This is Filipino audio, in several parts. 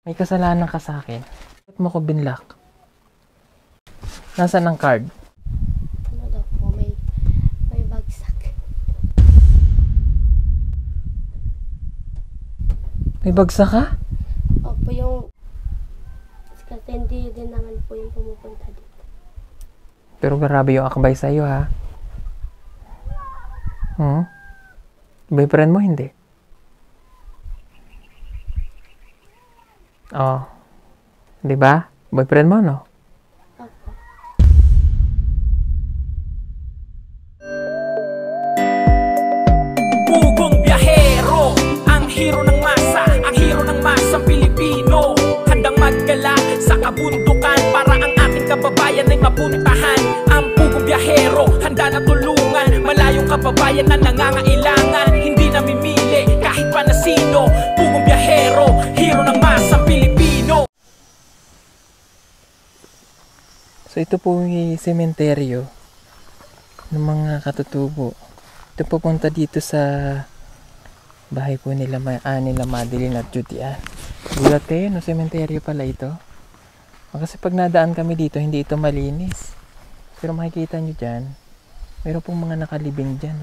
May kasalanan ka sa akin. Bakit mo ko binlock? Nasaan ang card? Ano daw po, may bagsak. May bagsak ka? Opo, yung kasi hindi din naman po yung pumupunta dito. Pero grabe yung akbay sa'yo, ha? Boyfriend mo, hindi? Oh. Di ba? Boyfriend mo, no? Opo. Pugong biyahero, ang hero ng masa, ang hero ng masang Pilipino. Handang maggala sa kabundukan para ang ating kababayan ay mapuntahan. Ang pugong biyahero, handa na tulungan malayong kababayan na nangangailangan. Hindi namimili kahit pa na sino. Pugong biyahero, hero ng masang Pilipino. So, ito po yung sementeryo ng mga katutubo. Ito pupunta dito sa bahay po nila, nila Madeline at Judy Ann. Gulat kayo, no? Sementeryo pala ito. Kasi pag nadaan kami dito, hindi ito malinis. Pero makikita nyo dyan, meron pong mga nakalibing dyan.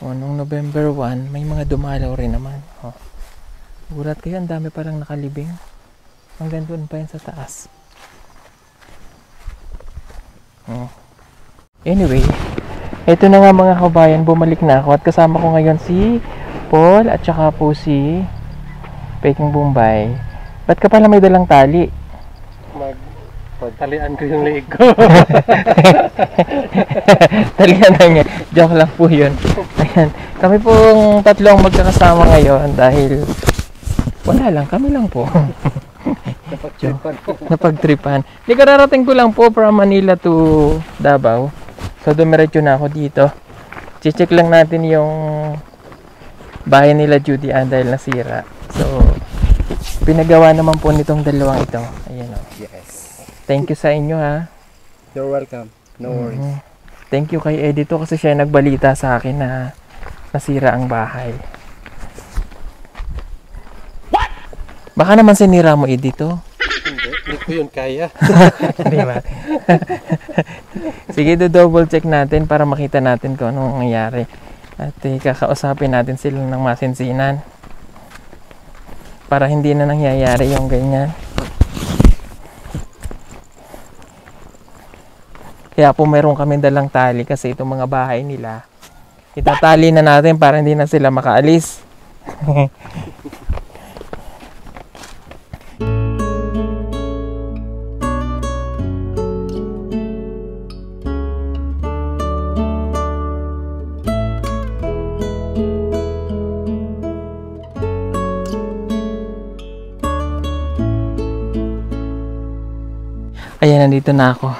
Noong November 1, may mga dumalaw rin naman. Gulat kayo, ang dami palang nakalibing. Hanggang doon pa yan sa taas. Anyway, ito na nga mga kabayan, bumalik na ako at kasama ko ngayon si Paul at saka po si Peking Bombay. Ba't ka pala may dalang tali? Pagtalian ko yung leeg ko. Talian na niya. Joke lang po yun. Ayan. Kami pong tatlong magkakasama ngayon dahil wala lang, kami lang po. Napagtripan. Hindi, kararating ko lang po from Manila to Davao. So dumiretso na ako dito. Check lang natin yung bahay nila Judy Ann dahil nasira. So pinagawa naman po nitong dalawang ito. Ayan o. Yes. Thank you sa inyo, ha. You're welcome. No worries. Thank you kay Edito kasi siya nagbalita sa akin na nasira ang bahay. What? Baka naman sinira mo, Edito. Hindi ko yun kaya. Di ba? Sige, double check natin para makita natin kung anong nangyari. At kakausapin natin sila ng masinsinan para hindi na nangyayari yung ganyan. Kaya po meron kami dalang tali kasi itong mga bahay nila itatali na natin para hindi na sila makaalis. Ayan, nandito na ako.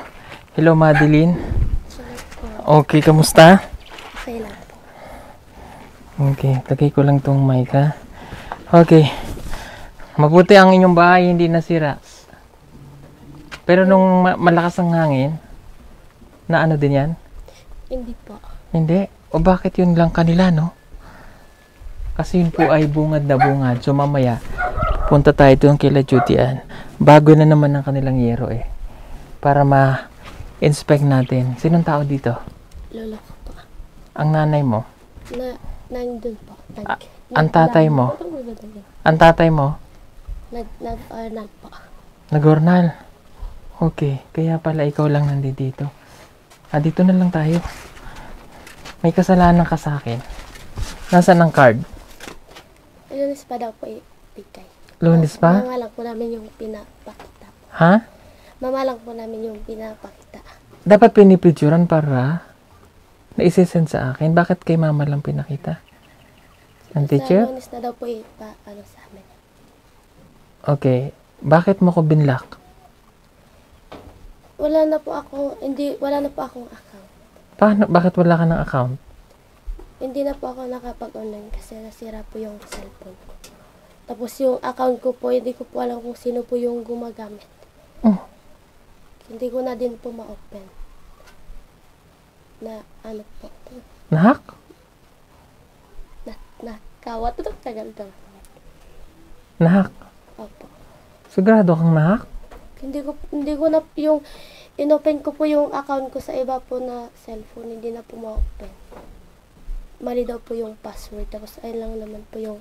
Hello, Madeline. Okay, kamusta? Okay lang po. Okay, tagay ko lang tong mic, ha. Okay. Mabuti ang inyong bahay hindi nasira. Pero nung malakas ang hangin, na ano din yan? Hindi po. Hindi? O bakit yun lang kanila, no? Kasi yun po ay bungad na bungad. So mamaya, punta tayo doon kila Judy Ann. Bago na naman ang kanilang yero eh. Para ma-inspect natin. Sinong tao dito? Lola ko po. Ang nanay mo? Nandun po. Ang tatay mo? Ang tatay mo? Nag-ornal po. Nag-ornal? Okay. Kaya pala ikaw lang nandito. Dito na lang tayo. May kasalanan ka sa akin. Nasaan ang card? Lunes pa daw po ibigay. Lunes pa? Mama lang po namin yung pinapakita po. Ha? Mama lang po namin yung pinapakita. Dapat pinipicturan para naisisend sa akin. Bakit kay mama lang pinakita? Ang teacher? Sa Lunes na daw po ano sa amin. Okay. Bakit mo ko binlock? Wala na po akong account. Paano? Bakit wala ka ng account? Hindi na po ako nakapag-online kasi nasira po yung cellphone ko. Tapos yung account ko po, hindi ko po alam kung sino po yung gumagamit. Oh. Hindi ko na din po ma-open. Na ano po. Nahack? Nakawat. Tagal daw. Nahack? Opo. Sigurado kang nahack? Hindi ko na yung inopen ko po yung account ko sa iba po na cellphone, hindi na po ma-open. Mali daw po yung password, tapos ayun lang naman po yung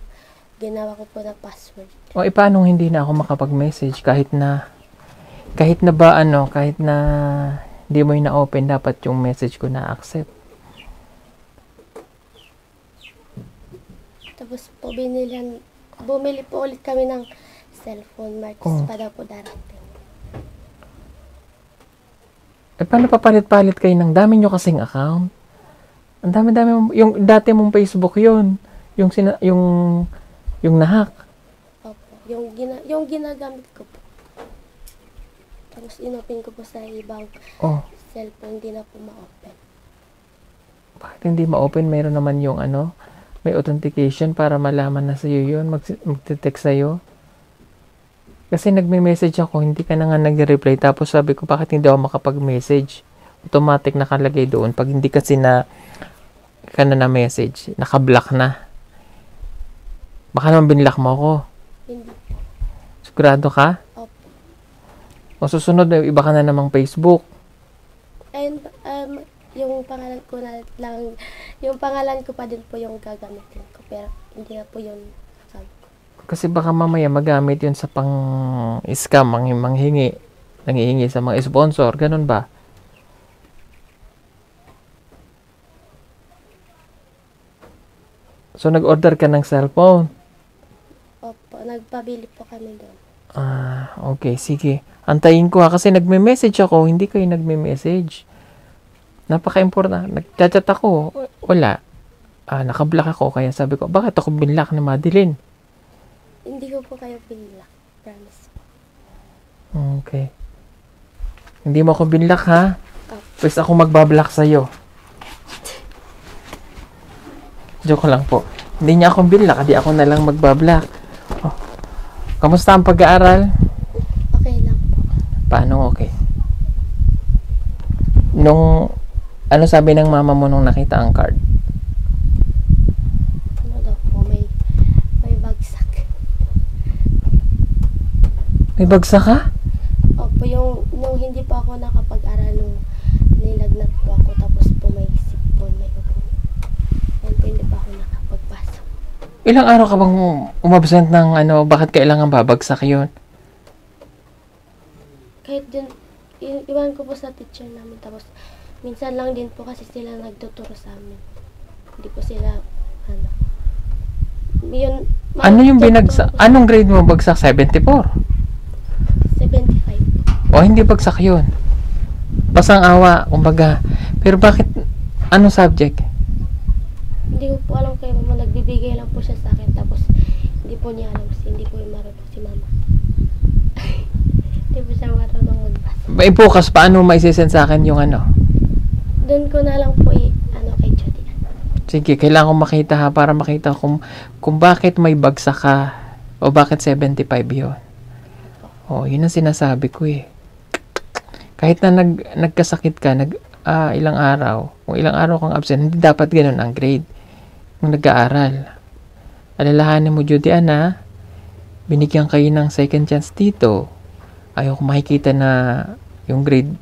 ginawa ko po na password. O paano hindi na ako makapag-message kahit na hindi mo yung na-open, dapat yung message ko na-accept. Tapos po bumili po ulit kami ng cellphone, March pa daw po darating. Paano papalit-palit kayo ng dami nyo kasing account? Ang dami-dami yung dati mong Facebook yun. Yung nahack. Opo. Yung ginagamit ko po. Tapos inopen ko po sa ibang cellphone, hindi na po ma-open. Bakit hindi ma-open? Mayroon naman yung may authentication para malaman na sa'yo yun. Magte-text sa'yo. Kasi nagme-message ako, hindi ka na nga nag-reply. Tapos sabi ko, bakit hindi ako makapag-message? Automatic nakalagay doon. Pag hindi kasi na message, naka-block na. Baka naman binlock mo ako. Hindi. Sigurado ka? Opo. O susunod, iba ka na namang Facebook. And yung pangalan ko na lang, yung pangalan ko pa din po yung gagamitin ko. Pero hindi na po yun sabi ko. Kasi baka mamaya magamit yun sa pang-scam, nanghihingi sa mga sponsor. Ganun ba? So, nag-order ka ng cellphone? Opo, nagpabili po kami doon. Okay, sige. Antayin ko kasi nagme-message ako, hindi kayo nagme-message. Napaka-important. Nag-chat ako, wala. Naka-block ako, kaya sabi ko, bakit ako binlock ni Madeline? Hindi ko po kayo binlock, promise. Okay. Hindi mo ako binlock, ha? Pwes ako magbablock sa'yo. Joke lang po. Hindi niya akong binlock, hindi ako na lang magbablock. Kamusta ang pag-aaral? Okay lang po. Paano okay? Ano sabi ng mama mo nung nakita ang card? Ano daw po, may bagsak. May bagsak ka? Opo, nung hindi pa ako nakapag-aral, nung nilagnat po ako, tapos po may sipon, may upo. Yan po, hindi pa ako nakapagpasok. Ilang araw ka bang umabsent ng bakit kailangan babagsak yun? Kahit din, iwan ko po sa teacher namin, tapos minsan lang din po kasi sila nagtuturo sa amin. Hindi po sila, Ano yung binagsak? Anong grade mo bagsak? 74? 75. O hindi bagsak yun? Pasang awa, kumbaga. Pero bakit, anong subject? Hindi ko po alam kay mama, nagbibigay lang po siya sa akin, tapos hindi po niya alam kasi hindi po yung marunong si mama. Hindi po siya marunong magbasa. May bukas, paano maisisend sa akin yung Doon ko na lang po kay Judy. Sige, kailangan kong makita ha, para makita kung bakit may bagsak ka o bakit 75 yun. Yun ang sinasabi ko eh. Kahit na nagkasakit ka, ilang araw, kung ilang araw kang absent, hindi dapat ganun ang grade kung nag-aaral. Alalahanin mo, Judy, binigyan kayo ng second chance dito. Ayaw ko makikita na yung grade.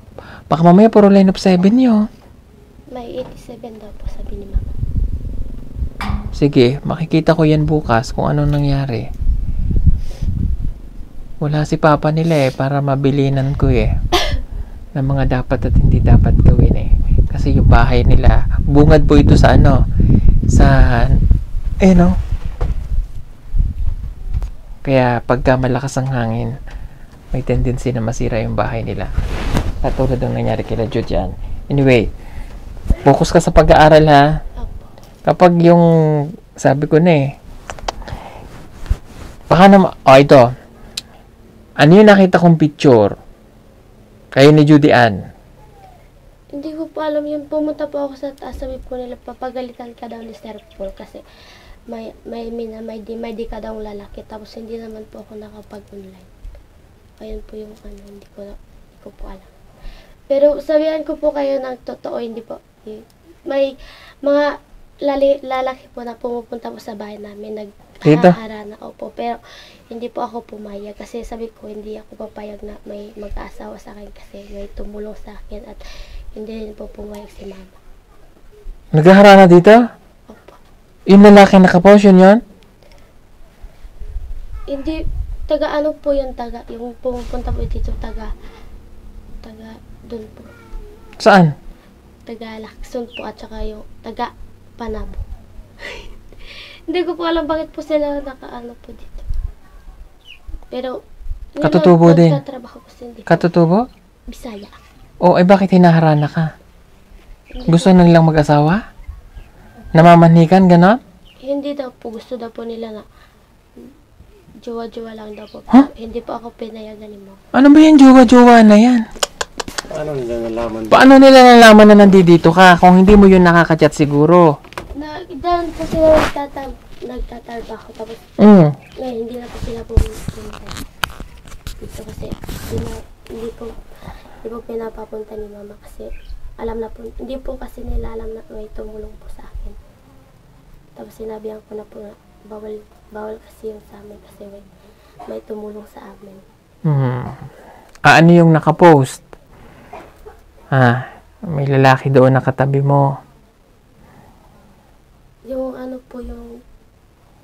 Baka mamaya puro line of 7 yun. May 87 daw po, sabi ni mama. Sige, makikita ko yan bukas kung anong nangyari. Wala si papa nila para mabilinan ko ng mga dapat at hindi dapat gawin Kasi yung bahay nila, bungad po ito sa Kaya pagka malakas ang hangin, may tendency na masira yung bahay nila. Katulad ng nangyari kila Judian. Anyway, focus ka sa pag-aaral ha. Kapag yung, sabi ko baka naman, ito. Ano yung nakita kong picture? Kayo ni Judy Ann. Hindi ko po alam yun. Pumunta po ako sa taas, sabi po nila, papagalitan ka daw ni Sir Paul kasi may di ka daw lalaki. Tapos hindi naman po ako nakapag-online. Ayun po yung hindi ko po alam. Pero sabihan ko po kayo ng totoo, hindi po. May mga lalaki po na pumupunta po sa bahay namin, Dito? Harana, opo. Pero hindi po ako pumayag kasi sabi ko hindi ako papayag na may mag-aasawa sa akin kasi may tumulong sa akin at hindi rin po pumayag si mama. Naghaharana dito? Opo. Yung lalaki nakapost yun? Hindi, taga ano po yun, yung pumupunta po dito, taga doon po. Saan? Taga Lacson po at saka yung taga Panabo. Hindi ko po alam bakit po sila nakaano po dito. Pero, Katutubo din. Nagtatrabaho po sila dito. Katutubo? Bisaya. O, ay bakit hinaharana ka? Gusto na nilang mag-asawa? Namamanhikan, ganon? Hindi daw po, gusto daw po nila na jowa-jowa lang daw po. Huh? Hindi po ako pinayagan ni mama. Ano ba yan, jowa-jowa na yan? Paano nila nalaman? Paano nila nalaman na nandito ka kung hindi mo yun nakaka-chat siguro? Doon po sila nagtatrabaho tapos ngayon hindi na po sila pumunta dito kasi hindi po pinapapunta ni mama kasi alam na po, hindi po kasi nila alam na may tumulong po sa akin. Tapos sinabihan ko na po na bawal kasi yung sa amin kasi may tumulong sa amin. Ano yung nakapost? May lalaki doon nakatabi mo. Yung ano po yung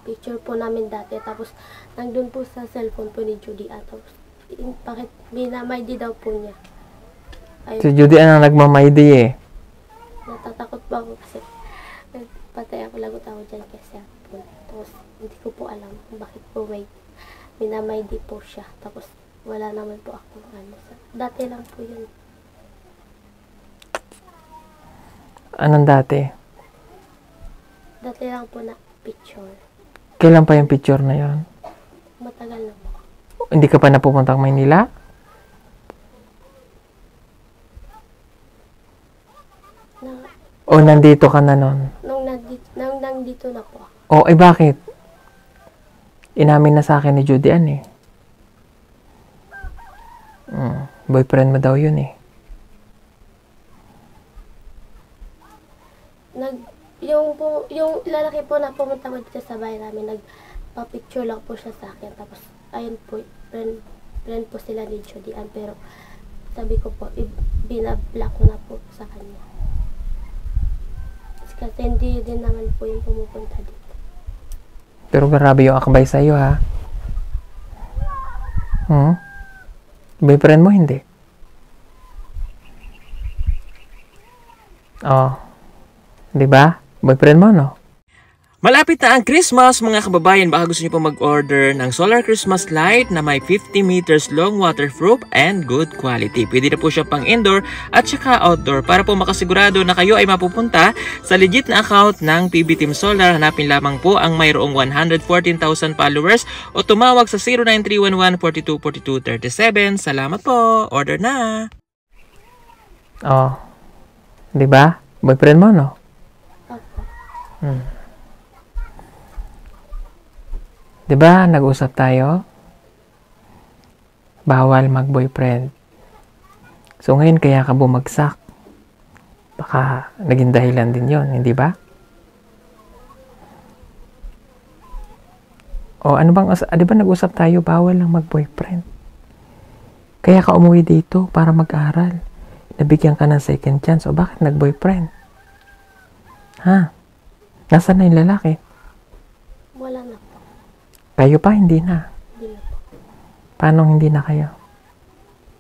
picture po namin dati tapos nandun po sa cellphone po ni Judy tapos bakit minamay daw po niya. Ayun, Si Judy ang nagmamaydi eh. natatakot ba ako kasi patay ako lagot ako dyan kay cellphone. Tapos hindi ko po alam kung bakit po minamay po siya. Tapos wala naman po ako ano. Dati lang po yun. Anong dati? Dati lang po na picture. Kailan pa yung picture na yon? Matagal na po. Hindi ka pa napupuntang Maynila? O nandito ka na nun? Nung nandito na po ako. O ay bakit? Inamin na sa akin ni Judy eh. Boyfriend mo daw yun eh. Yung lalaki po na pumunta mo dito sa bahay namin, nagpa-picture lang po siya sa akin. Tapos, ayun po, friend po sila ni Judy pero sabi ko po, binablock ko na po sa kanya. Kasi hindi din naman po yung pumupunta dito. Pero grabe yung akbay sa'yo ha. Boyfriend mo hindi? Oh. Diba? Boyfriend mo, no? Malapit na ang Christmas mga kababayan, baka gusto niyo pa mag-order ng solar Christmas light na may 50 meters long, waterproof and good quality. Pwede na po siya pang indoor at saka outdoor. Para po makasigurado na kayo ay mapupunta sa legit na account ng PB Team Solar, hanapin lamang po ang mayroong 114,000 followers o tumawag sa 0931-424237. Salamat po! Order na! Oh. Diba? Boyfriend mo, no? Opo. Diba, nag-usap tayo? Bawal mag-boyfriend. So, ngayon kaya ka bumagsak. Baka naging dahilan din yon, hindi ba? O, ano bang, di ba nag-usap tayo, bawal lang mag-boyfriend. Kaya ka umuwi dito para mag-aral. Nabigyan ka ng second chance. O, bakit nag-boyfriend? Ha? Nasaan na yung lalaki? Wala na po. Kayo pa, hindi na. Hindi na po. Paano hindi na kayo?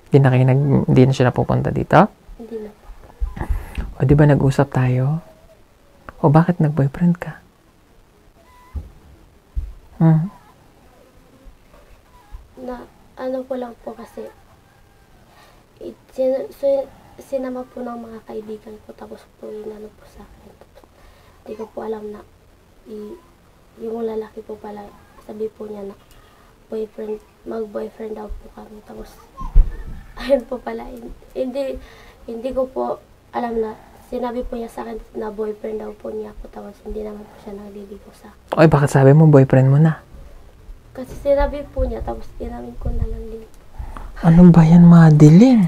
Hindi na siya napupunta dito? Hindi na po. O di ba nag-usap tayo? O bakit nag-boyfriend ka? Na ano ko lang po kasi sinama po ng mga kaibigan ko tapos po inano po sa akin. Hindi ko po alam na yung lalaki po pala, sabi po niya na mag-boyfriend daw po kami. Tapos, ayun po pala, hindi ko po alam na, sinabi po niya sa akin na boyfriend daw po niya ako. Tapos, hindi naman po siya nagliligo sa akin. Oy, bakit sabi mo boyfriend mo na? Kasi sinabi po niya, tapos inamin ko na lang din. Ano ba yan, Madeline?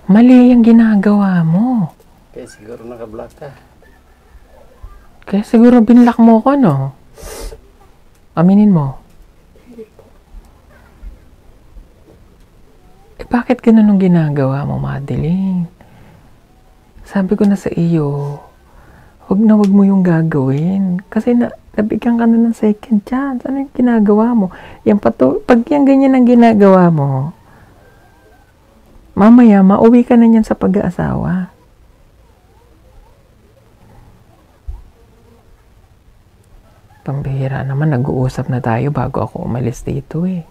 Mali yung ginagawa mo. Kaya siguro nakablock ka. Kaya siguro binlock mo ko, no? Aminin mo. Hindi po. Bakit ganun ang ginagawa mo, Madeline? Sabi ko na sa iyo, wag mo yung gagawin. Kasi nabigyan ka na ng second chance. Ano yung ginagawa mo? Pag yan ganyan ang ginagawa mo, mamaya, mauwi ka na niyan sa pag-aasawa. Pambihira naman, nag-uusap na tayo bago ako umalis dito eh.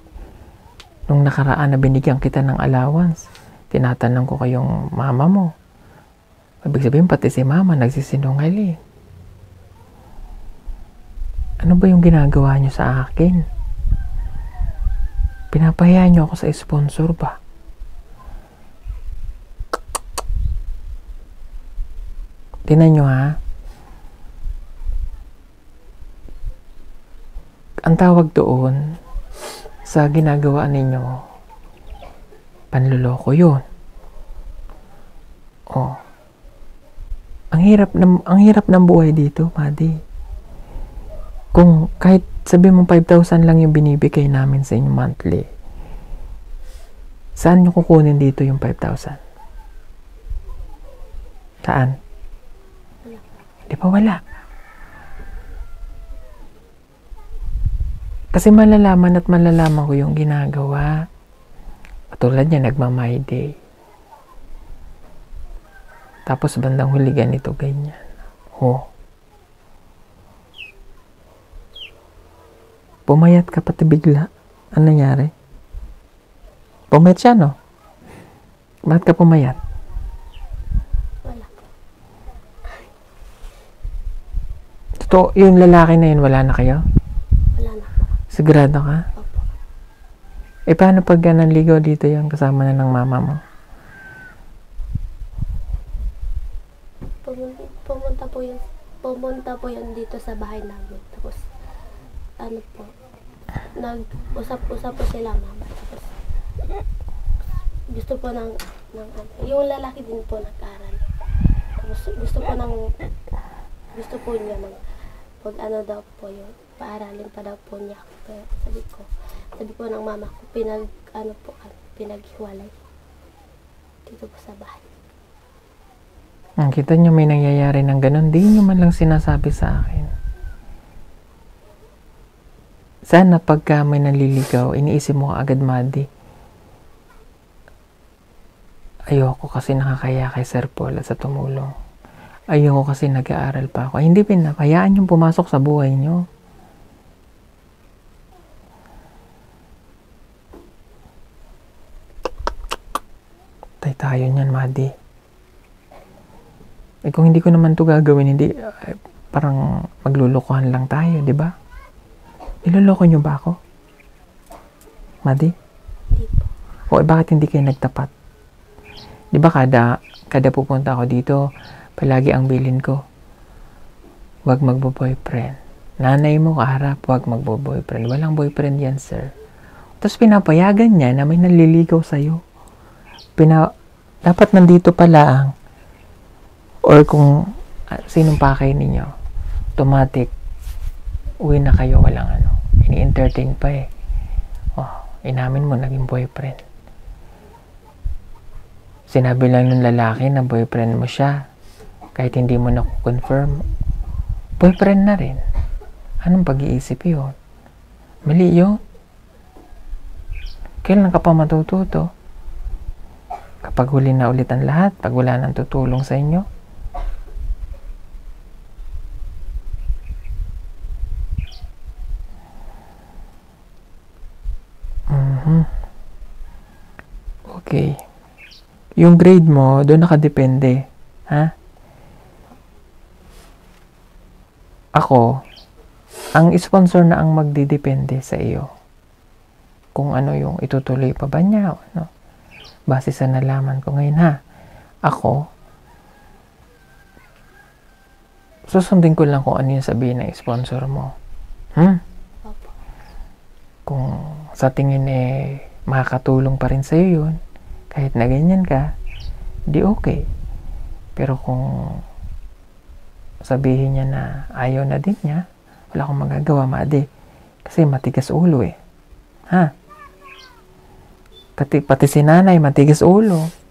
Nung nakaraan na binigyan kita ng allowance, tinatanong ko kayong mama mo. Ibig sabihin, pati si mama nagsisinungaling. Ano ba yung ginagawa niyo sa akin? Pinapahiya niyo ako sa sponsor ba? Tingnan niyo ha. Ang tawag doon sa ginagawa ninyo, panluloko yun. Oh. Ang hirap ng buhay dito, Madi. Kung kahit sabi mo 5,000 lang yung binibigay namin sa inyo monthly, saan nyo kukunin dito yung 5,000? Saan? Di ba wala? Kasi malalaman ko yung ginagawa. Katulad niya, nagma-my day. Tapos bandang huli ganito, ganyan. Oh. Pumayat ka pati bigla. Ano nangyari? Pumayat siya, no? Bakit ka pumayat? Wala po. Totoo, yung lalaki na yun, wala na kayo? Wala na po. Sigurado ka? Opo. Paano pag nanligaw dito yung kasama na ng mama mo? Pumunta po yun dito sa bahay namin. Tapos, ano po, nag-usap-usap po sila mama. Tapos, gusto po yung lalaki din po nag-aral. Tapos, gusto po niya pag ano daw po yun, paaralin pa daw po niya. Kaya sabi ko ng mama ko, pinaghiwalay dito po sa bahay. Kita nyo may nangyayari ng ganun, di nyo man lang sinasabi sa akin. Sana pagka may naliligaw, iniisip mo agad, Madi. Ayoko kasi nakakaya kay Sir Paul at sa tumulong. Ayoko kasi nag-aaral pa ako. Hindi pinapayaan yung pumasok sa buhay nyo. Tayo niyan, Madi. Kung hindi ko naman to gagawin, parang maglulukohan lang tayo, di ba? Niloloko nyo ba ako? Madi? Hindi po. O bakit hindi kayo nagtapat? Di ba kada pupunta ako dito, palagi ang bilin ko, huwag magbo-boyfriend. Nanay mo kaharap, huwag magbo-boyfriend. Walang boyfriend yan, sir. Tapos pinapayagan niya na may naliligaw sa'yo. Dapat nandito pala ang or kung sinong pakay ninyo, automatic, uwi na kayo, walang ano. Ini-entertain pa eh. Oh, inamin mo, naging boyfriend. Sinabi lang ng lalaki na boyfriend mo siya. Kahit hindi mo na-confirm, boyfriend na rin. Anong pag-iisip yun? Mali yun. Kailan ka pa matututo? Kapag huli na ulit ang lahat, pag wala nang tutulong sa inyo, okay. Yung grade mo, doon nakadepende. Ha? Ako, ang sponsor na ang magdidepende sa iyo. Kung ano yung itutuloy pa ba niya. Ano? Base sa nalaman ko ngayon, ha? Ako, susundin ko lang kung ano yung sabihin ng sponsor mo. Kung sa tingin makakatulong pa rin sa'yo yun, kahit na ganyan ka, di okay. Pero kung sabihin niya na ayaw na din niya, wala akong magagawa, Madi. Kasi matigas ulo eh. Ha? Pati si nanay, matigas ulo.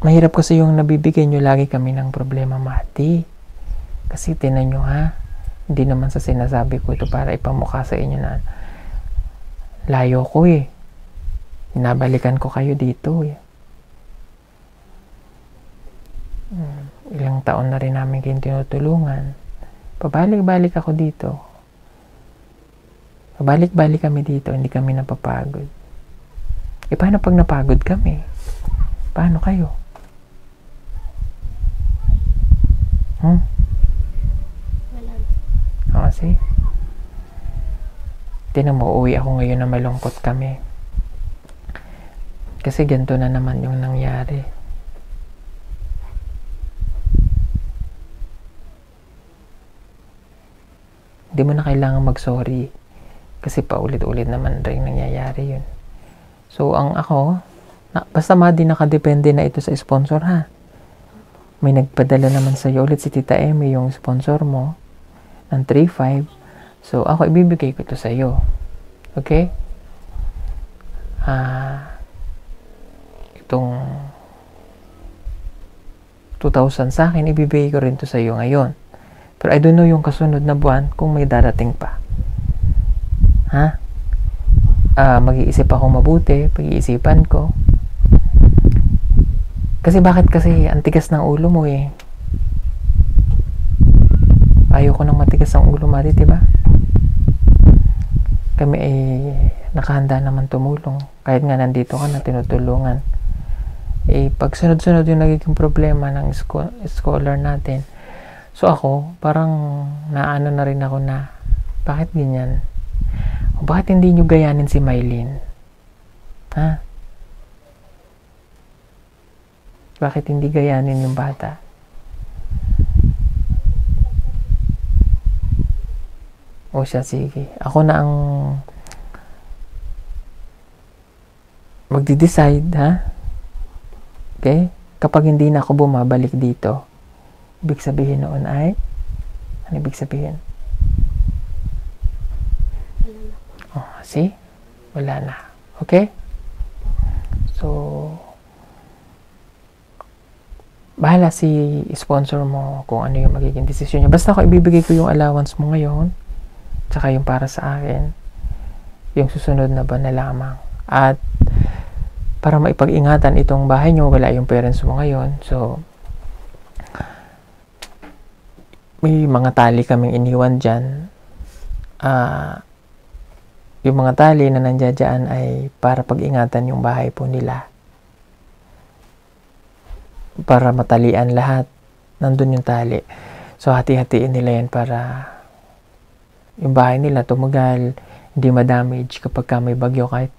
Mahirap kasi yung nabibigay nyo lagi kami ng problema, Mati. Kasi tinan nyo ha, hindi naman sa sinasabi ko ito para ipamukha sa inyo na layo ko eh. Binabalikan ko kayo dito eh. Ilang taon na rin namin kayong tinutulungan. Pabalik-balik ako dito. Pabalik-balik kami dito, hindi kami napapagod. Eh paano pag napagod kami? Paano kayo? Wala. Oo, see? Tinan mo, uwi ako ngayon na malungkot kami. Kasi ganito na naman yung nangyari. Hindi mo na kailangan mag-sorry. Kasi paulit-ulit naman rin nangyayari yun. So, ang ako, basta di nakadepende na ito sa sponsor ha. May nagpadala naman sa'yo ulit si Tita Emmy, yung sponsor mo, ng 3,500. So, ako ibibigay ko ito sa'yo. Okay? Itong 2,000 sa akin, ibibigay ko rin ito sa'yo ngayon. Pero I don't know yung kasunod na buwan kung may darating pa. Ha? Mag-iisip ako mabuti, pag-iisipan ko. Kasi bakit kasi ang tigas ng ulo mo eh. Ayoko nang matigas ang ulo, Mari, diba? Kami ay nakahanda naman tumulong. Kahit nga nandito ka na tinutulungan. Eh, pag sunod-sunod yung nagiging problema ng scholar natin. So ako, parang naano na rin ako na, bakit ganyan? O bakit hindi nyo gayanin si Mylene? Ha? Bakit hindi gayanin yung bata? O siya, sige. Ako na ang magdi-decide, ha? Okay? Kapag hindi na ako bumabalik dito, ibig sabihin noon ay, ano ibig sabihin? Oh, see? Wala na. Okay? So, bahala si sponsor mo kung ano yung magiging desisyon niya. Basta ako ibibigay ko yung allowance mo ngayon, tsaka yung para sa akin, yung susunod na ba na lamang. At, para maipag-ingatan itong bahay nyo, wala yung parents mo ngayon. So, may mga tali kaming iniwan dyan. Yung mga tali na nandiyan dyan ay para pag-ingatan yung bahay po nila. Para matalian lahat. Nandun yung tali. So, hati-hatiin nila yan para yung bahay nila tumagal, hindi ma-damage kapag ka may bagyo. Kahit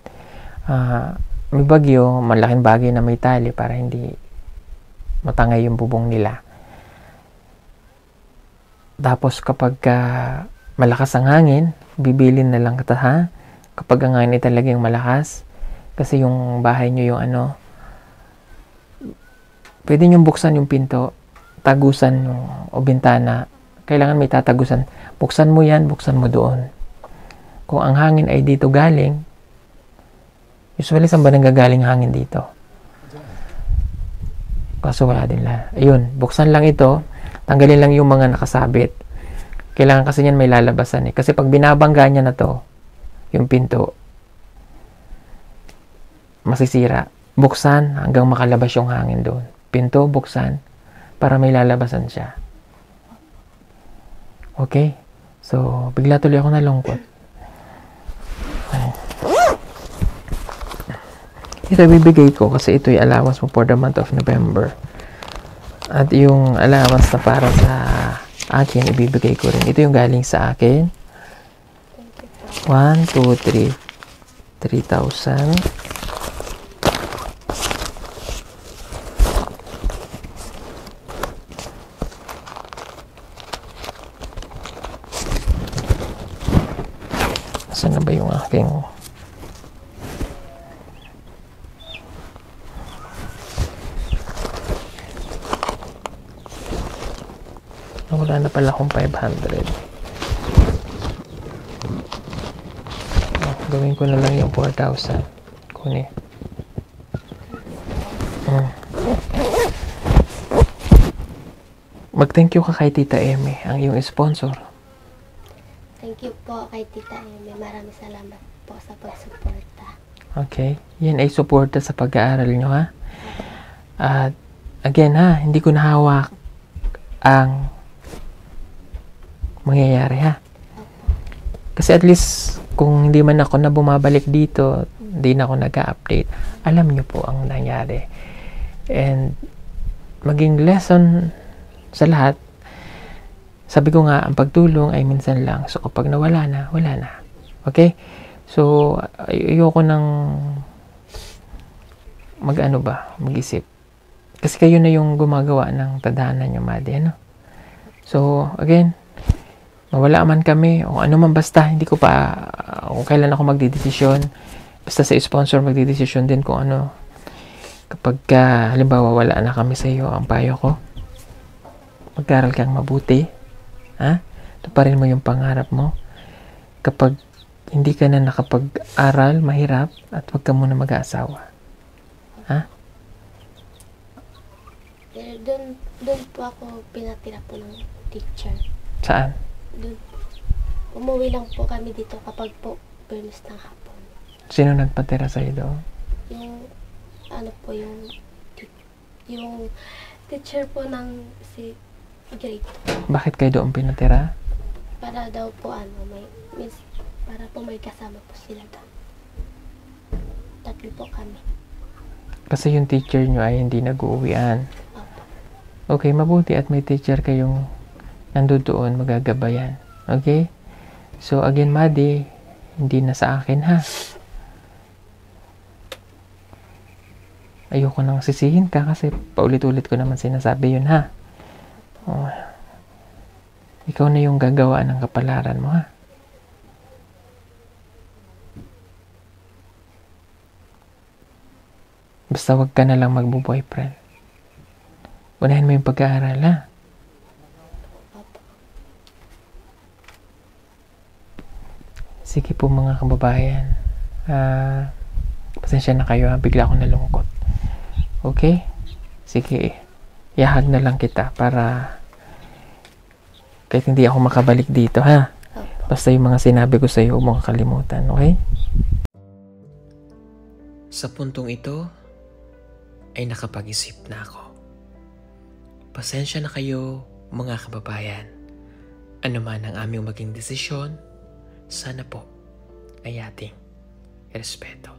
may bagyo, malaking bagay na may tali para hindi matangay yung bubong nila. Tapos kapag malakas ang hangin, bibilin na lang kita, ha? Kapag ang hangin ay talagang malakas, kasi yung bahay nyo yung ano, pwede nyo buksan yung pinto, tagusan yung, o bintana, kailangan may tatagusan. Buksan mo yan, buksan mo doon. Kung ang hangin ay dito galing, usually saan ba nanggagaling hangin dito? Kaso wala din lang. Ayun, buksan lang ito, tanggalin lang yung mga nakasabit. Kailangan kasi yan may lalabasan eh. Kasi pag binabangga niya na to, yung pinto, masisira. Buksan hanggang makalabas yung hangin doon. Pinto, buksan, para may lalabasan siya. Okay? So, bigla tuloy ako nalungkot. Ito bibigay ko kasi ito yung allowance mo for the month of November. At yung allowance na para sa akin, ibibigay ko rin. Ito yung galing sa akin. 1, 2, 3. 3,000. Saan na ba yung aking... wala na pala akong 500. Gawin ko na lang yung 4,000. Kunin. Mag-thank you ka kay Tita Eme, ang iyong sponsor. Thank you po kay Tita Eme. Maraming salamat po sa pagsuporta. Okay? Yan ay suporta sa pag-aaral nyo, ha? At, again, ha? Hindi ko nahawak ang mangyayari, ha? Kasi at least, kung hindi man ako na bumabalik dito, hindi na ako nag-update, alam nyo po ang nangyari. And, maging lesson sa lahat, sabi ko nga, ang pagtulong ay minsan lang. So, kapag nawala na, wala na. Okay? So, ayoko nang mag-isip. Kasi kayo na yung gumagawa ng tadhana nyo, Madi, ano? So, again, mawala man kami, o ano man basta, hindi ko pa, kung kailan ako magdidesisyon, basta sa sponsor magdidesisyon din kung ano. Kapag, halimbawa, wala na kami sa iyo, ang payo ko, mag-aral kang mabuti, ha? Tuparin mo yung pangarap mo. Kapag hindi ka na nakapag-aral, mahirap, at huwag ka muna mag-aasawa. Ha? Pero doon po ako pinatira po ng teacher. Saan? Doon. Umuwi lang po kami dito kapag po Bernis ng hapon. Sino nagpatira sa'yo doon? Yung, yung teacher po ng si grade 2. Bakit kayo doon pinatira? Para daw po para po may kasama po sila doon. 3 po kami. Kasi yung teacher nyo ay hindi nag-uuwian. Opo. Okay, mabuti at may teacher kayong nandoon magagabayan. Okay? So, again, Madi, hindi na sa akin, ha? Ayoko nang sisihin ka kasi paulit-ulit ko naman sinasabi yun, ha? Oh. Ikaw na yung gagawa ng kapalaran mo, ha? Basta wag ka na lang magbo-boyfriend. Unahin mo yung pag-aaral, ha? Sige po mga kababayan. Pasensya na kayo, ha? Bigla ako nalungkot. Okay? Sige. Ihag na lang kita para kahit hindi ako makabalik dito, ha? Basta yung mga sinabi ko sa iyo, huwag mong kakalimutan, okay? Sa puntong ito, ay nakapag-isip na ako. Pasensya na kayo, mga kababayan. Ano man ang aming maging desisyon, sana po ay ating respeto.